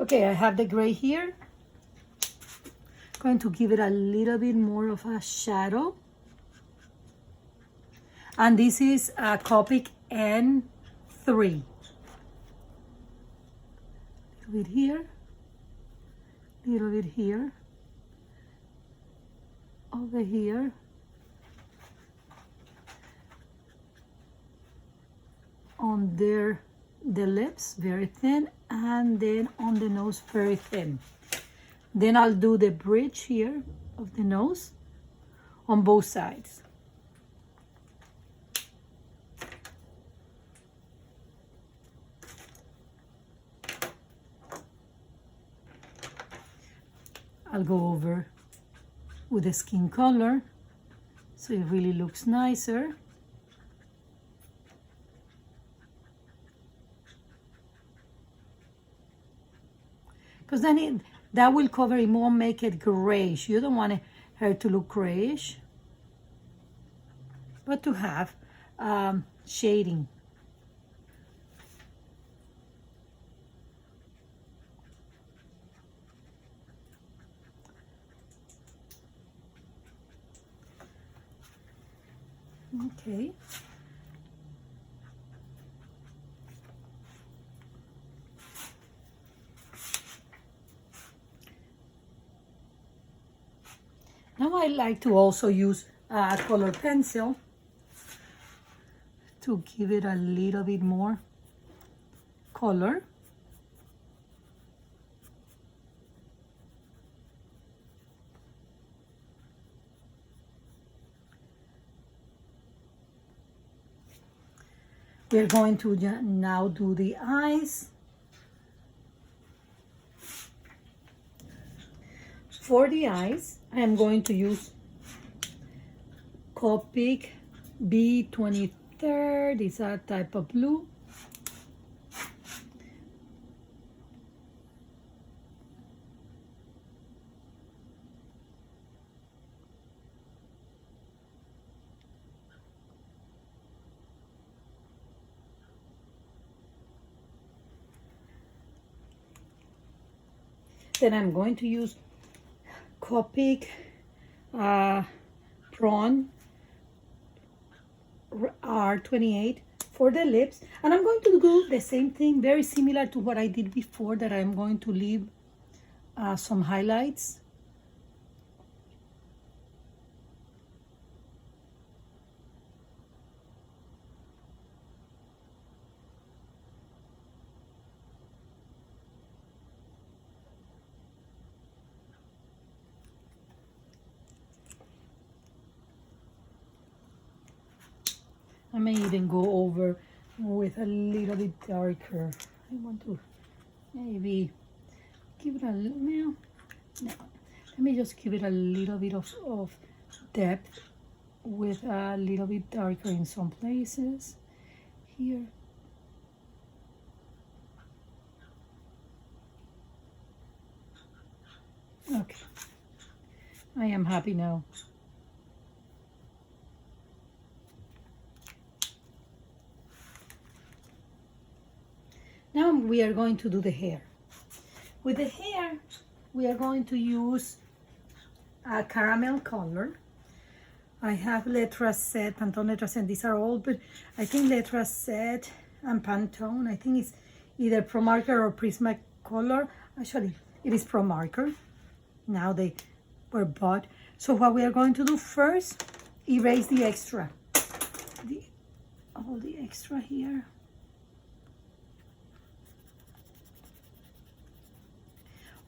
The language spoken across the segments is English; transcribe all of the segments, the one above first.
Okay, I have the gray here. Going to give it a little bit more of a shadow. And this is a Copic N3. A little bit here, a little bit here, over here, on there, the lips very thin, and then on the nose very thin. Then I'll do the bridge here of the nose on both sides. I'll go over with the skin color so it really looks nicer. Because then that will cover it more, make it grayish. You don't want her to look grayish, but to have shading. Okay. Now I like to also use a color pencil to give it a little bit more color. We're going to now do the eyes. For the eyes, I am going to use Copic B23. It's a type of blue. Then I'm going to use Copic Prawn R28 for the lips, and I'm going to do the same thing, very similar to what I did before, that I'm going to leave some highlights. I may even go over with a little bit darker. I want to maybe give it a little, no. Let me just give it a little bit of depth with a little bit darker in some places. Here. Okay. I am happy now. Now we are going to do the hair. With the hair, we are going to use a caramel color. I have Letra Set, Pantone Letra Set. These are all, but I think Letra Set and Pantone, I think it's either Pro Marker or Prismacolor. Actually, it is Pro Marker. Now they were bought. So what we are going to do first, erase the extra. All the extra here.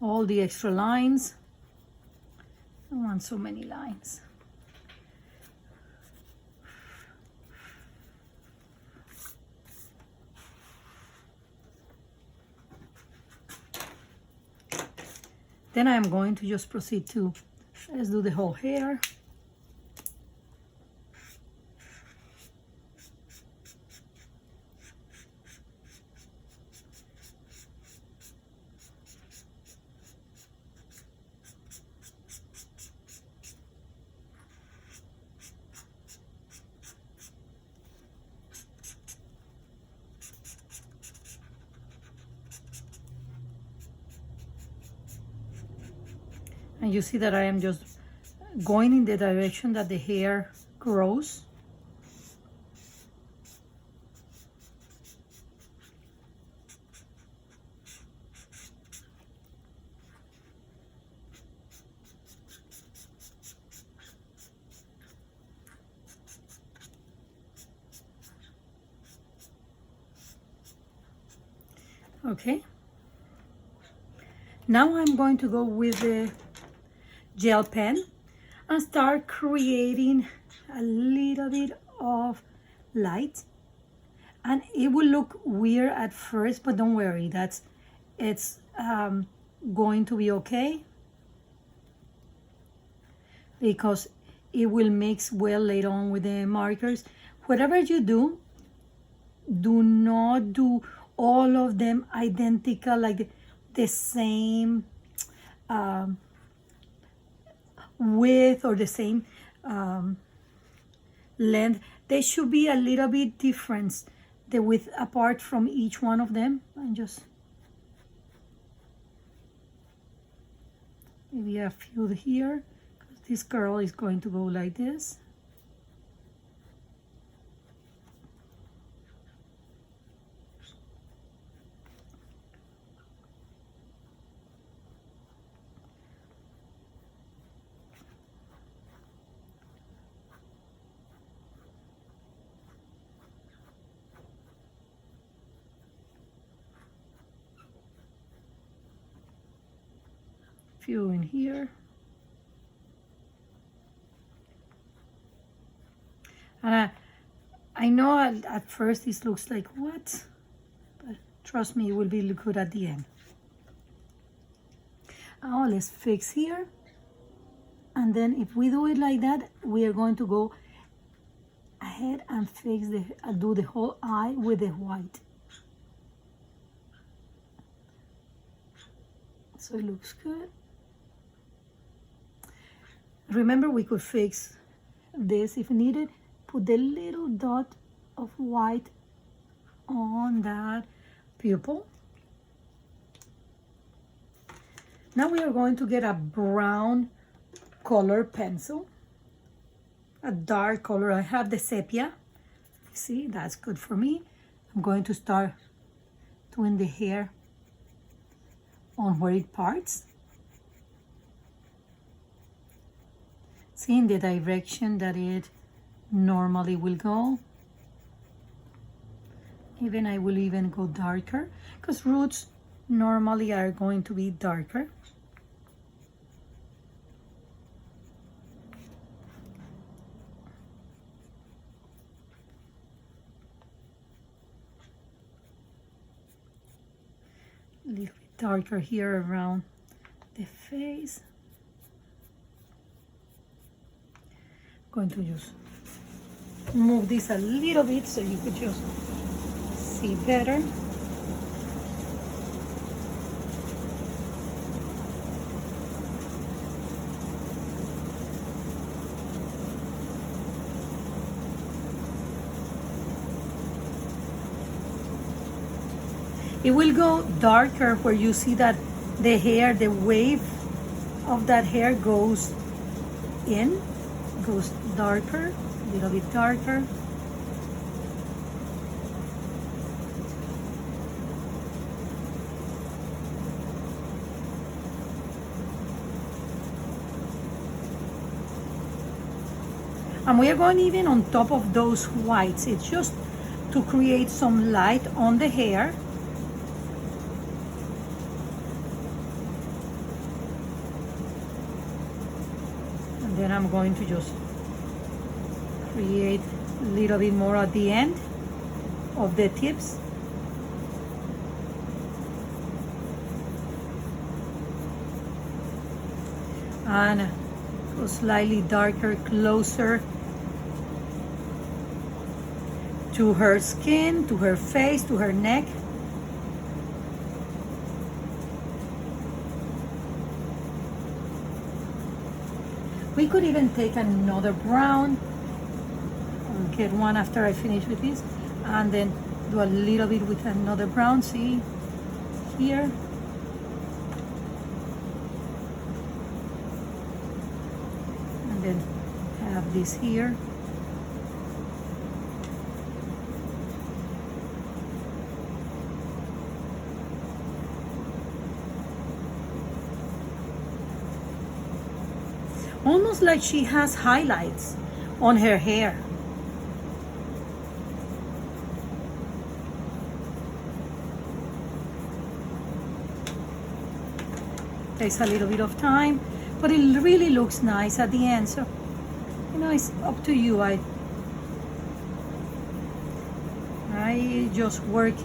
All the extra lines. I don't want so many lines. Then I'm going to just proceed to, let's do the whole hair. And you see that I am just going in the direction that the hair grows. Okay. Now I'm going to go with the gel pen and start creating a little bit of light. And it will look weird at first, but don't worry, it's going to be okay, because it will mix well later on with the markers. Whatever you do, do not do all of them identical, like the same width or the same length. They should be a little bit different, the width apart from each one of them. And just maybe a few here, because this girl is going to go like this. Few in here. And I know at first this looks like what, but trust me, it will be good at the end. Now let's fix here. And then if we do it like that, we are going to go ahead and fix do the whole eye with the white. So it looks good. Remember, we could fix this if needed. Put the little dot of white on that pupil. Now we are going to get a brown color pencil, a dark color. I have the sepia. See, that's good for me. I'm going to start doing the hair on where it parts. See, in the direction that it normally will go. Even I will even go darker, because roots normally are going to be darker. A little bit darker here around the face. Going to just move this a little bit so you could just see better. It will go darker where you see that the hair, the wave of that hair goes in, goes darker, a little bit darker. And we are going even on top of those whites. It's just to create some light on the hair. And then I'm going to just create a little bit more at the end of the tips. And go slightly darker, closer to her skin, to her face, to her neck. We could even take another brown. I'll get one after I finish with this, and then do a little bit with another brown. See here. this here. Almost like she has highlights on her hair. Takes a little bit of time, but it really looks nice at the end. So, you know, it's up to you. I just work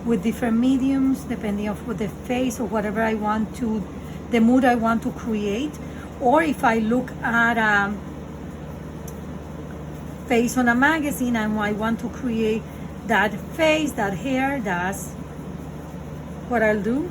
with different mediums depending on the face or whatever I want to, the mood I want to create. Or if I look at a face on a magazine and I want to create that face, that hair, that's what I'll do.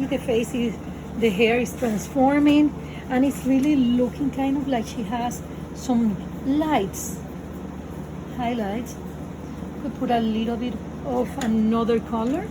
The face is, the hair is transforming, and it's really looking kind of like she has some lights, highlights. Could put a little bit of another color.